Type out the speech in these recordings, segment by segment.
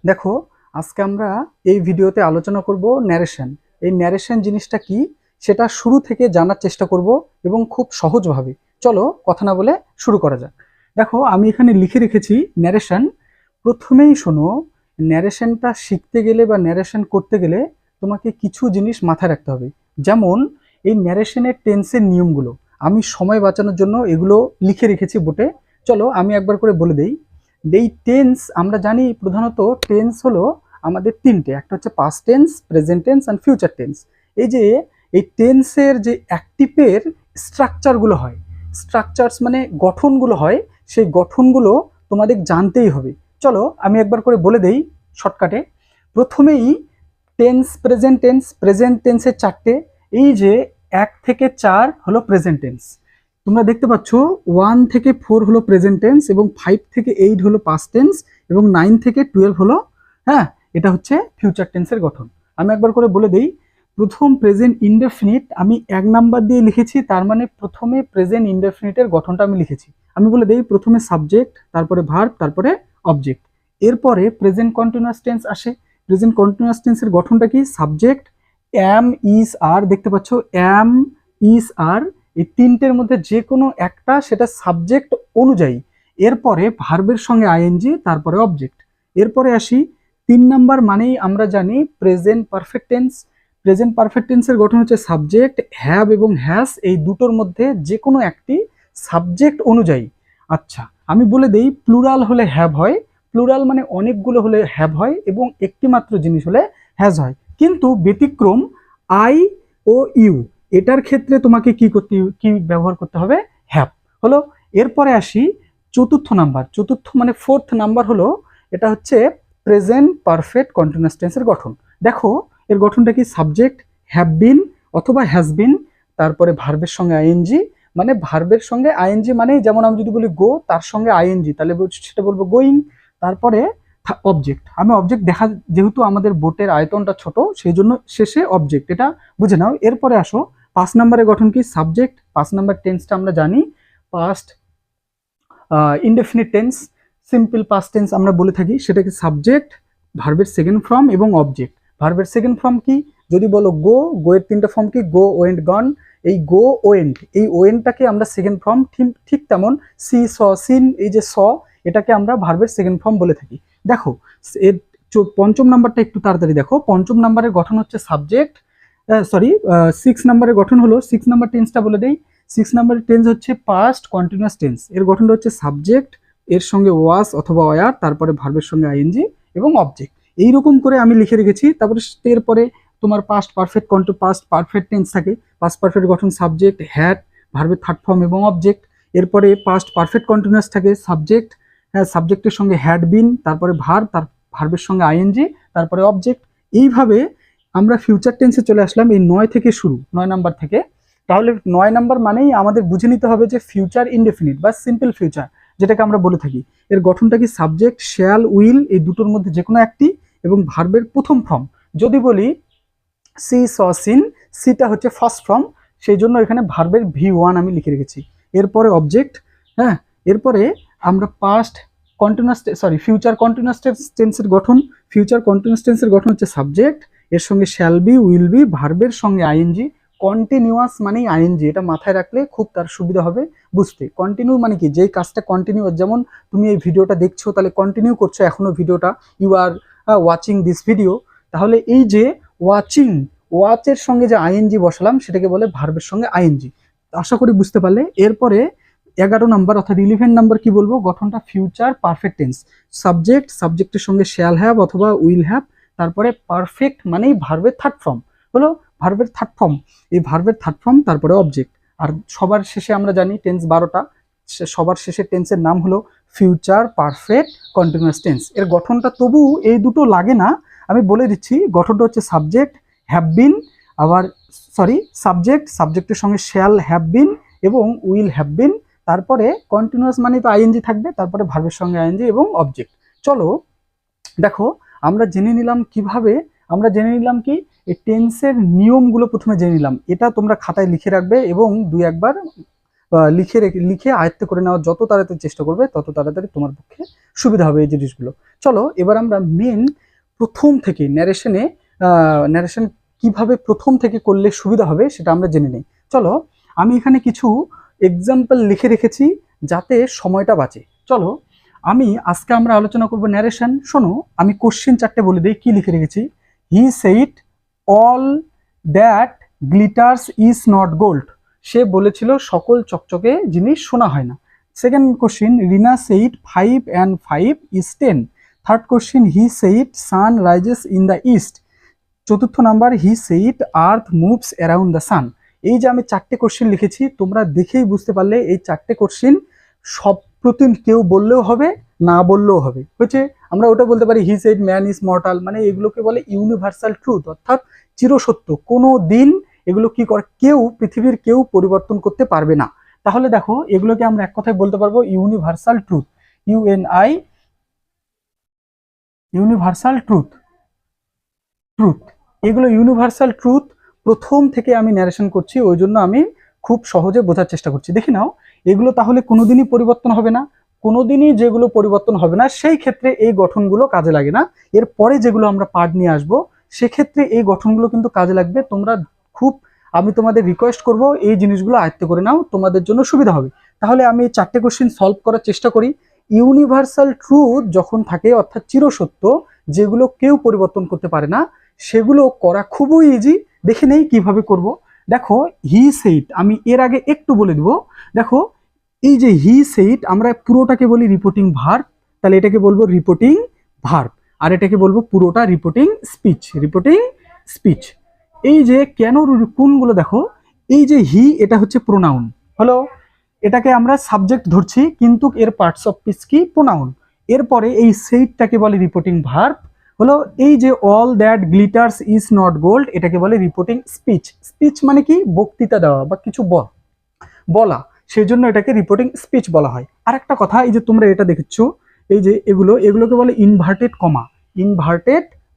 দেখো, আজকে আমরা এই ভিডিওতে আলোচনা করব ন্যারেশন। এই ন্যারেশন জিনিসটা কি সেটা শুরু থেকে জানার চেষ্টা করব এবং খুব সহজভাবে। চলো কথা না বলে শুরু করা যাক। দেখো, আমি এখানে লিখে রেখেছি ন্যারেশন। প্রথমেই শোনো, ন্যারেশনটা শিখতে গেলে বা ন্যারেশন করতে গেলে তোমাকে কিছু জিনিস মাথায় রাখতে হবে। যেমন এই ন্যারেশনের টেন্সের নিয়মগুলো আমি সময় বাঁচানোর জন্য এগুলো লিখে রেখেছি বোর্ডে। চলো আমি একবার করে বলে দেই। এই টেন্স আমরা জানি প্রধানত টেন্স হলো আমাদের তিনটে, একটা হচ্ছে past tense, present tense and future tense. এই যে এই টেন্সের যে অ্যাক্টিভের স্ট্রাকচারগুলো হয়, স্ট্রাকচারস মানে গঠনগুলো হয়, সেই গঠনগুলো তোমাদের জানতেই হবে। চলো আমি একবার করে বলে দেই শর্টকাটে। প্রথমেই টেন্স, প্রেজেন্ট টেন্স। প্রেজেন্ট টেন্সের চারটে, এই যে 1 থেকে 4 হলো প্রেজেন্ট টেন্স। তোমরা দেখতে পাচ্ছ 1 থেকে 4 হলো প্রেজেন্ট টেন্স এবং 5 থেকে 8 হলো পাস্ট টেন্স এবং 9 থেকে 12 হলো, হ্যাঁ, এটা হচ্ছে ফিউচার টেন্সের গঠন। আমি একবার করে বলে দেই। প্রথম প্রেজেন্ট ইনডেফিনিট আমি 1 নাম্বার দিয়ে লিখেছি, তার মানে প্রথমে প্রেজেন্ট ইনডেফিনিটের গঠনটা আমি লিখেছি। আমি বলে দেই, প্রথমে সাবজেক্ট, তারপরে ভার্ব, তারপরে অবজেক্ট। এরপরে প্রেজেন্ট কন্টিনিউয়াস টেন্স আসে। প্রেজেন্ট কন্টিনিউয়াস টেন্সের গঠনটা কি? সাবজেক্ট, এম, ইজ, আর। দেখতে পাচ্ছ এম, ইজ, আর, এই তিনটের মধ্যে যে কোনো একটা সেটা সাবজেক্ট অনুযায়ী। এরপরে ভার্বের সঙ্গে আইএনজি, তারপরে অবজেক্ট। এরপরে আসি 3 নাম্বার, মানেই আমরা জানি present perfect tense. Present perfect টেন্সের গঠন হচ্ছে সাবজেক্ট, হ্যাভ এবং হ্যাজ, এই দুটোর মধ্যে যে কোনো একটি সাবজেক্ট অনুযায়ী। আচ্ছা, আমি বলে দেই, প্লুরাল হলে হ্যাভ হয়, প্লুরাল মানে অনেকগুলো হলে হ্যাভ হয় এবং একটি মাত্র জিনিস হলে হ্যাজ হয়। কিন্তু ব্যতিক্রম আই ও ইউ, এটার ক্ষেত্রে তোমাকে কি ব্যবহার করতে হবে? হ্যাভ হলো। এরপরে আসি চতুর্থ নাম্বার। চতুর্থ মানে ফোর্থ নাম্বার হলো, এটা হচ্ছে প্রেজেন্ট পারফেক্ট কন্টিনিউয়াস টেন্সের গঠন। দেখো এর গঠনটা কি? সাবজেক্ট, হ্যাভ বিন অথবা হ্যাজ বিন, তারপরে ভার্বের সঙ্গে আইএনজি। মানে ভার্বের সঙ্গে আইএনজি মানে যেমন আমি যদি বলি গো, তার সঙ্গে আইএনজি, তাহলে সেটা বলবো গোয়িং। তারপরে অবজেক্ট। আমি অবজেক্ট দেখা, যেহেতু আমাদের বোটের আয়তনটা ছোট সেই জন্য শেষে অবজেক্ট, এটা বুঝে নাও। এরপরে আসো 5 নাম্বারের গঠন কি? সাবজেক্ট। 5 নাম্বার টেন্সটা আমরা জানি past indefinite tense, simple past tense আমরা বলে থাকি। সেটাকে সাবজেক্ট, ভার্বের সেকেন্ড ফর্ম এবং অবজেক্ট। ভার্বের সেকেন্ড ফর্ম কি? যদি বলো গো, গো এর 3টা ফর্ম কি? গো, ওয়েন্ট, গন। এই গো, ওয়েন্ট, এই ওয়েন্টটাকে আমরা সেকেন্ড ফর্ম, ঠিক তেমন সি, স, সিন, এই যে স, এটাকে আমরা ভার্বের সেকেন্ড ফর্ম বলে থাকি। দেখো এর 5ম নাম্বারটা একটু তাড়াতাড়ি দেখো। 5ম নাম্বারের গঠন হচ্ছে সাবজেক্ট, সরি, 6 নাম্বারের গঠন হলো, 6 নাম্বার টেন্সটা বলে দেই। 6 নাম্বারের টেন্স হচ্ছে পাস্ট কন্টিনিউয়াস টেন্স। এর গঠনটা হচ্ছে সাবজেক্ট, এর সঙ্গে ওয়াজ অথবা ওয়ার, তারপরে ভার্বের সঙ্গে আইএনজি এবং অবজেক্ট। এইরকম করে আমি লিখে রেখেছি। তারপরে এরপরে তোমার past perfect past perfect tense থাকে। পাস্ট পারফেক্ট গঠন সাবজেক্ট, হ্যাড, ভার্বের থার্ড ফর্ম এবং অবজেক্ট। এরপরে পাস্ট পারফেক্ট কন্টিনিউয়াস থাকে সাবজেক্ট, হ্যাঁ, সাবজেক্টের সঙ্গে হ্যাড বিন, তারপরে ভার্ব, তার ভার্বের সঙ্গে আইএনজি, তারপরে অবজেক্ট। এইভাবে আমরা ফিউচার টেন্সে চলে আসলাম। এই 9 থেকে শুরু, 9 নাম্বার থেকে। তাহলে 9 নাম্বার মানেই আমাদের বুঝে নিতে হবে যে ফিউচার ইনডেফিনিট বা সিম্পল ফিউচার, যেটাকে আমরা বলে থাকি। এর গঠনটা কি? সাবজেক্ট, শ্যাল, উইল, এই দুটোর মধ্যে যে কোনো একটি এবং ভার্বের প্রথম ফর্ম। যদি বলি সি, স, সিন, সিটা হচ্ছে ফার্স্ট ফর্ম, সেই জন্য এখানে ভার্বের V1 আমি লিখে রেখেছি। এরপরে অবজেক্ট, হ্যাঁ। এরপরে আমরা past continuous, sorry, future continuous টেন্সের গঠন। ফিউচার কন্টিনিউয়াস টেন্সের গঠন হচ্ছে সাবজেক্ট, এর সঙ্গে শ্যাল বি, উইল বি, ভার্বের সঙ্গে আইএনজি। কন্টিনিউয়াস মানেই আইএনজি, এটা মাথায় রাখলে খুব তার সুবিধা হবে বুঝতে। কন্টিনিউ মানে কি? যেই কাজটা কন্টিনিউ, যেমন তুমি এই ভিডিওটা দেখছো, তাহলে কন্টিনিউ করছো এখনো ভিডিওটা, you are watching this video. তাহলে এই যে ওয়াচিং, ওয়াচের সঙ্গে যে আইএনজি বসালাম সেটাকে বলে ভার্বের সঙ্গে আইএনজি। আশা করি বুঝতে পারলে। এরপরে 11 নাম্বার অর্থাৎ 11 নাম্বার কি বলবো? গঠনটা ফিউচার পারফেক্ট টেন্স। সাবজেক্ট, সাবজেক্টের সঙ্গে শ্যাল হ্যাভ অথবা উইল হ্যাভ, তারপরে পারফেক্ট মানেই ভার্বের থার্ড ফর্ম, হলো ভার্বের থার্ড ফর্ম, এই ভার্বের থার্ড ফর্ম, তারপরে অবজেক্ট। আর সবার শেষে আমরা জানি টেন্স 12টা, সবার শেষে টেন্সের নাম হলো ফিউচার পারফেক্ট কন্টিনিউয়াস টেন্স। এর গঠনটা তবু এই দুটো লাগে না, আমি বলে দিচ্ছি। গঠনটা হচ্ছে সাবজেক্ট, হ্যাভ বিন, আবার সরি, সাবজেক্ট, সাবজেক্টের সঙ্গে শ্যাল হ্যাভ বিন এবং উইল হ্যাভ বিন, তারপরে কন্টিনিউয়াস মানে তো আইএনজি থাকবে, তারপরে ভার্বের সঙ্গে আইএনজি এবং অবজেক্ট। চলো দেখো, আমরা জেনে নিলাম কিভাবে, আমরা জেনে নিলাম কি এই টেন্সের নিয়মগুলো প্রথমে জেনে নিলাম। এটা তোমরা খাতায় লিখে রাখবে এবং দুই একবার লিখে আয়ত্ত করে নেওয়ার যত তাড়াতাড়ি চেষ্টা করবে তত তাড়াতাড়ি তোমার পক্ষে সুবিধা হবে এই জিনিসগুলো। চলো এবার আমরা মেন প্রথম থেকে ন্যারেশন কিভাবে প্রথম থেকে করলে সুবিধা হবে সেটা আমরা জেনে নিই। চলো আমি এখানে কিছু এক্সাম্পল লিখে রেখেছি যাতে সময়টা বাঁচে। চলো আজকে আমরা আলোচনা করব ন্যারেশন। শোনো, আমি কোশ্চেন 4টে বলে দিই কি লিখে রেখেছি। He said all that glitters is not gold. সে বলেছিল সকল চকচকে জিনিস সোনা হয় না। Second question, Rina said 5 and 5 is 10। Third question, he said sun rises in the east. চতুর্থ number, he said earth moves around the sun. এই যে আমি 4টে কোশ্চেন লিখেছি, তোমরা দেখেই বুঝতে পারলে এই 4টে কোশ্চেন সব প্রতি কেউ বললেও হবে, না বললেও হবে। হচ্ছে আমরা ওটা বলতে পারি he said man is mortal, মানে এগুলোকে বলে ইউনিভার্সাল ট্রুথ, অর্থাৎ চিরসত্য। কোনো দিন এগুলো কি করে পৃথিবীর কেউ পরিবর্তন করতে পারবে না। তাহলে দেখো এগুলোকে আমরা এক কথায় বলতে পারবো ইউনিভার্সাল ট্রুথ, ইউনিভার্সাল ট্রুথ। এগুলো ইউনিভার্সাল ট্রুথ। প্রথম থেকে আমি ন্যারেশন করছি, ওই জন্য আমি খুব সহজে বোঝার চেষ্টা করছি। দেখে নাও, এগুলো তাহলে কোনোদিনই পরিবর্তন হবে না। কোনোদিনই যেগুলো পরিবর্তন হবে না সেই ক্ষেত্রে এই গঠনগুলো কাজে লাগে না। এরপরে যেগুলো আমরা পার্ট নিয়ে আসবো সেক্ষেত্রে এই গঠনগুলো কিন্তু কাজে লাগবে। তোমরা আমি তোমাদের রিকোয়েস্ট করব এই জিনিসগুলো আয়ত্ত করে নাও, তোমাদের জন্য সুবিধা হবে। তাহলে আমি 4টে কোশ্চেন সলভ করার চেষ্টা করি। ইউনিভার্সাল ট্রুথ যখন থাকে, অর্থাৎ চিরসত্য, যেগুলো কেউ পরিবর্তন করতে পারে না, সেগুলো করা খুবই ইজি। দেখে নেই কিভাবে করব। দেখো, হি সেইড আমি এর আগে একটু বলে দিব। দেখো, এই যে হি সেইড আমরা পুরোটাকে বলি রিপোর্টিং ভার্ব, তাহলে এটাকে বলবো রিপোর্টিং ভার্ব, আর এটাকে বলবো পুরোটা রিপোর্টিং স্পিচ। এই যে কেন কোনগুলো, দেখো এই যে হি, এটা হচ্ছে প্রোনাউন হলো, এটাকে আমরা সাবজেক্ট ধরছি, কিন্তু এর পার্টস অফ স্পিচ কি প্রোনাউন। এরপরে এই সেইডটাকে বলে রিপোর্টিং ভার্ব হলো। এই যে all that glitters is not gold, এটাকে বলে রিপোর্টিং স্পিচ মানে কি বক্তৃতা দেওয়া বা কিছু বলা, সেই জন্য এটাকে রিপোর্টিং স্পিচ বলা হয়। আর একটা কথা, এই যে তোমরা এটা দেখছো, এই যে এগুলোকে বলে ইনভার্টেড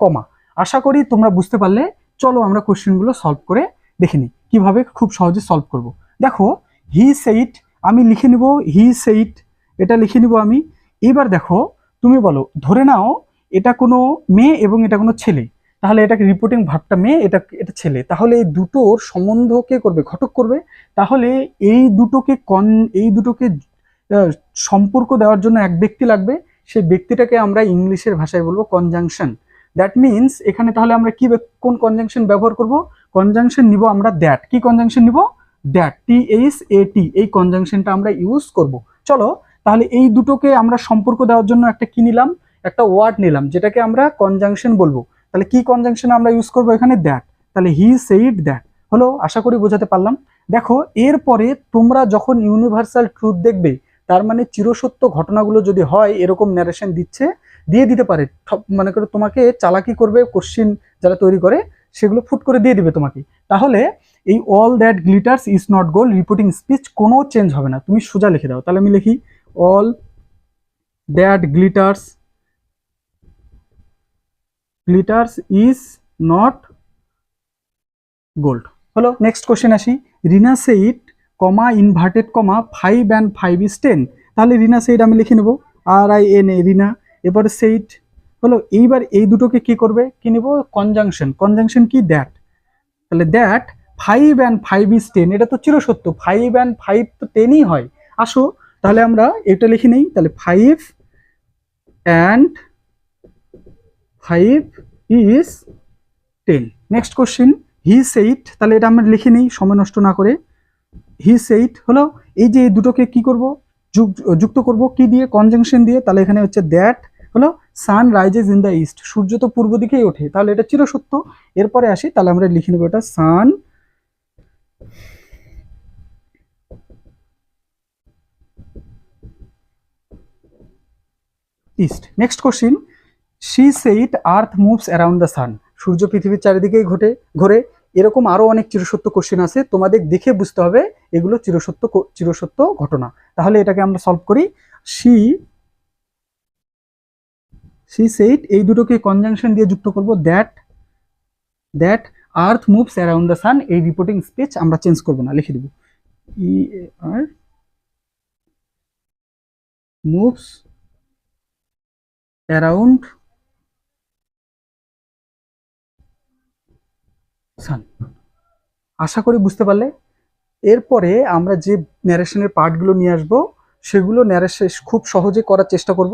কমা। আশা করি তোমরা বুঝতে পারলে। চলো আমরা কোশ্চেনগুলো সলভ করে দেখে নিই কিভাবে খুব সহজে সলভ করব। দেখো, হি সেইড আমি লিখে নিব, হি সেইড এটা লিখে নিব আমি। এবার দেখো, তুমি বলো, ধরে নাও এটা কোনো মেয়ে এবং এটা কোনো ছেলে, তাহলে এটাকে রিপোর্টিং ভার্বটা মেয়ে, এটা ছেলে, তাহলে এই দুটোর সম্বন্ধ কে করবে? ঘটক করবে। তাহলে এই দুটোকে সম্পর্ক দেওয়ার জন্য এক ব্যক্তি লাগবে। সেই ব্যক্তিটাকে আমরা ইংলিশের ভাষায় বলবো কনজাংশন। দ্যাট মিনস এখানে তাহলে আমরা কোন কনজাংশন ব্যবহার করব? কনজাংশন নিব আমরা দ্যাট। কি কনজাংশন নিব? দ্যাট, THAT, এই কনজাংশনটা আমরা ইউজ করব। চলো তাহলে এই দুটোকে আমরা সম্পর্ক দেওয়ার জন্য একটা ওয়ার্ড নিলাম, যেটাকে আমরা কনজাংশন বলবো। তাহলে কি কনজাংশন আমরা ইউজ করবো এখানে? দ্যাট। তাহলে হি সেইড দ্যাট হলো। আশা করি বোঝাতে পারলাম। দেখো, এরপরে তোমরা যখন ইউনিভার্সাল ট্রুথ দেখবে, তার মানে চিরসত্য ঘটনাগুলো যদি হয়, এরকম ন্যারেশন দিয়ে দিতে পারে। মনে করো তোমাকে চালাকি করবে, কোশ্চিন যারা তৈরি করে সেগুলো ফুট করে দিয়ে দিবে তোমাকে। তাহলে এই all that glitters is not gold reporting speech কোনো চেঞ্জ হবে না, তুমি সোজা লিখে দাও। তাহলে আমি লিখি all that glitters is not gold হলো। নেক্সট কোশ্চেন আসি। Rina said comma inverted comma 5 and 5 is 10। তাহলে রিনা সেইড আমি লিখে নেব RINA, রিনা। এবারে সেইড হলো। এইবার এই দুটোকে কি করবে? কি নেব? কনজাংশন কি? দ্যাট। তাহলে দ্যাট 5 and 5 is 10, এটা তো চিরসত্য, 5 and 5 তো 10ই হয়। আসো তাহলে আমরা এটা লিখে নেই। তাহলে 5 and 5 is 10। Next question, he said, তাহলে এটা আমরা লিখে নিই সময় নষ্ট না করে। হি সেইড হলো, এই যে এই দুটোকে কি করব? যুক্ত করব কি দিয়ে? কনজাংশন দিয়ে। তাহলে এখানে হচ্ছে দ্যাট হলো sun rises in the east, সূর্য তো পূর্ব দিকেই ওঠে, তাহলে এটা চিরসত্য। এরপরে আসি, তাহলে আমরা লিখে নেব এটা sun east. Next question, she said earth moves around the sun, সূর্য পৃথিবীর চারিদিকেই ঘোরে। এরকম আরো অনেক চিরসত্য কোশ্চেন আছে, তোমাদের দেখে বুঝতে হবে এগুলো চিরসত্য ঘটনা। তাহলে এটাকে আমরা সলভ করি। শি সেইড, এই দুটোকে কনজাংশন দিয়ে যুক্ত করব that earth moves around the sun. এই রিপোর্টিং স্পিচ আমরা চেঞ্জ করব না, লিখে দেব EAR মুভস অ্যারাউন্ড সান। আশা করি বুঝতে পারলে। এরপরে আমরা যে ন্যারেশনের পার্টগুলো নিয়ে আসবো সেগুলো ন্যারেশন খুব সহজে করার চেষ্টা করব।